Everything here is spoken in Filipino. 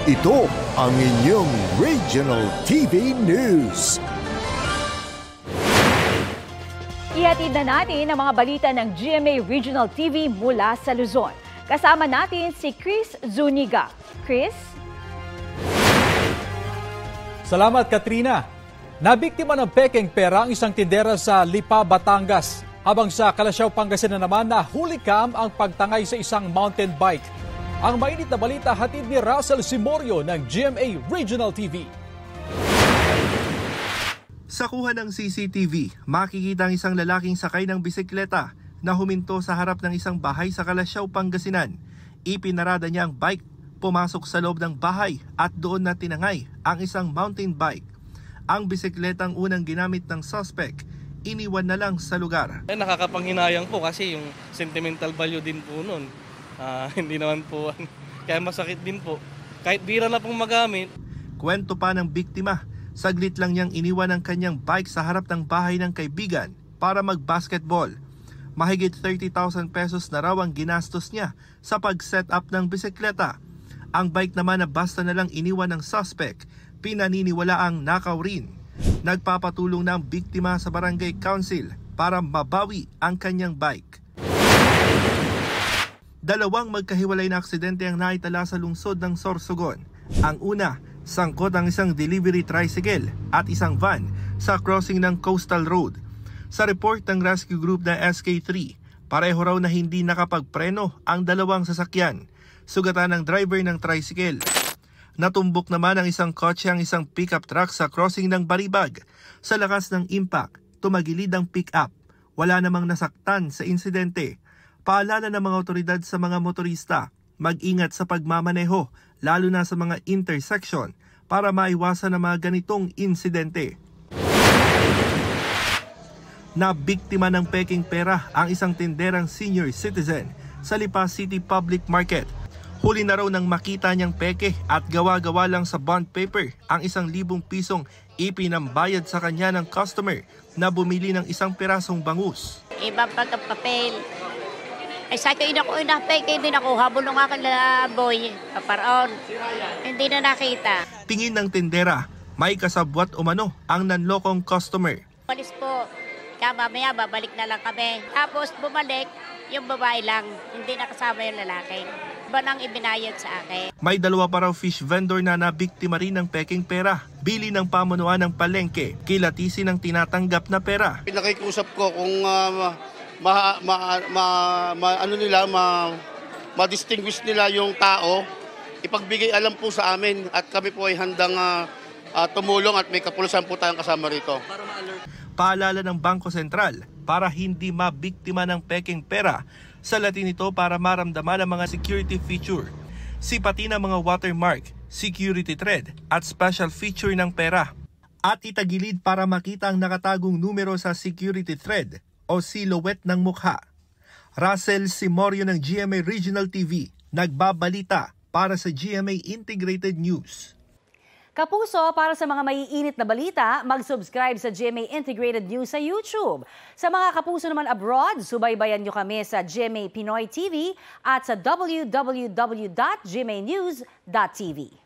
Ito ang inyong Regional TV News. Ihatid na natin ang mga balita ng GMA Regional TV mula sa Luzon. Kasama natin si Chris Zuniga. Chris? Salamat, Katrina. Nabiktima ng pekeng pera ang isang tindera sa Lipa, Batangas. Habang sa Calasiao, Pangasinan naman, nahuli kam ang pagtangay sa isang mountain bike. Ang mainit na balita hatid ni Russell Simorio ng GMA Regional TV. Sa kuha ng CCTV, makikita ang isang lalaking sakay ng bisikleta na huminto sa harap ng isang bahay sa Calasiao, Pangasinan. Ipinarada niya ang bike, pumasok sa loob ng bahay at doon na tinangay ang isang mountain bike. Ang bisikletang unang ginamit ng suspect, iniwan na lang sa lugar. Nakakapanghinayang po kasi yung sentimental value din po nun. Hindi naman po, kaya masakit din po. Kahit bira na pong magamit. Kwento pa ng biktima, saglit lang niyang iniwan ang kanyang bike sa harap ng bahay ng kaibigan para mag-basketball. Mahigit 30,000 pesos na raw ang ginastos niya sa pag-set up ng bisikleta. Ang bike naman na basta na lang iniwan ng suspect, pinaniniwala ang nakaw rin. Nagpapatulong na ang biktima sa barangay council para mabawi ang kanyang bike. Dalawang magkahiwalay na aksidente ang naitala sa lungsod ng Sorsogon. Ang una, sangkot ang isang delivery tricycle at isang van sa crossing ng Coastal Road. Sa report ng rescue group na SK3, pareho raw na hindi nakapagpreno ang dalawang sasakyan. Sugatan ng driver ng tricycle. Natumbok naman ang isang kotse ang isang pickup truck sa crossing ng Baribag. Sa lakas ng impact, tumagilid ang pickup. Wala namang nasaktan sa insidente. Paalala ng mga otoridad sa mga motorista, mag-ingat sa pagmamaneho, lalo na sa mga intersection, para maiwasan ang mga ganitong insidente. Nabiktima ng peking pera ang isang tinderang senior citizen sa Lipa City Public Market. Huli na raw nang makita niyang peke at gawa-gawa lang sa bond paper ang 1,000 pisong ipinambayad sa kanya ng customer na bumili ng isang pirasong bangus. Ibang pagkapapel. Ay sa akin ako peke din ako habol ng aking boy paparoon. Hindi na nakita. Tingin ng tindera, may kasabwat umano ang nanlokong customer. Walis po. Mamaya babalik na lang kami. Tapos bumalik, yung babae lang. Hindi nakasama yung lalaki. Iba nang ibinayad sa akin. May dalawa pa raw fish vendor na nabiktima rin ng peking pera. Bili ng pamunuan ng palengke, kilatisin ng tinatanggap na pera. Pinakikusap ko kung ma-distinguish nila yung tao, ipagbigay alam po sa amin at kami po ay handang tumulong at may kapulisan po tayong kasama rito. Paalala ng Bangko Sentral para hindi mabiktima ng peking pera, sa latin ito para maramdaman ang mga security feature. Sipatin ang mga watermark, security thread at special feature ng pera. At itagilid para makita ang nakatagong numero sa security thread o silhouette ng mukha. Russell Simorio ng GMA Regional TV, nagbabalita para sa GMA Integrated News. Kapuso, para sa mga maiinit na balita, mag-subscribe sa GMA Integrated News sa YouTube. Sa mga kapuso naman abroad, subaybayan nyo kami sa GMA Pinoy TV at sa www.gmanews.tv.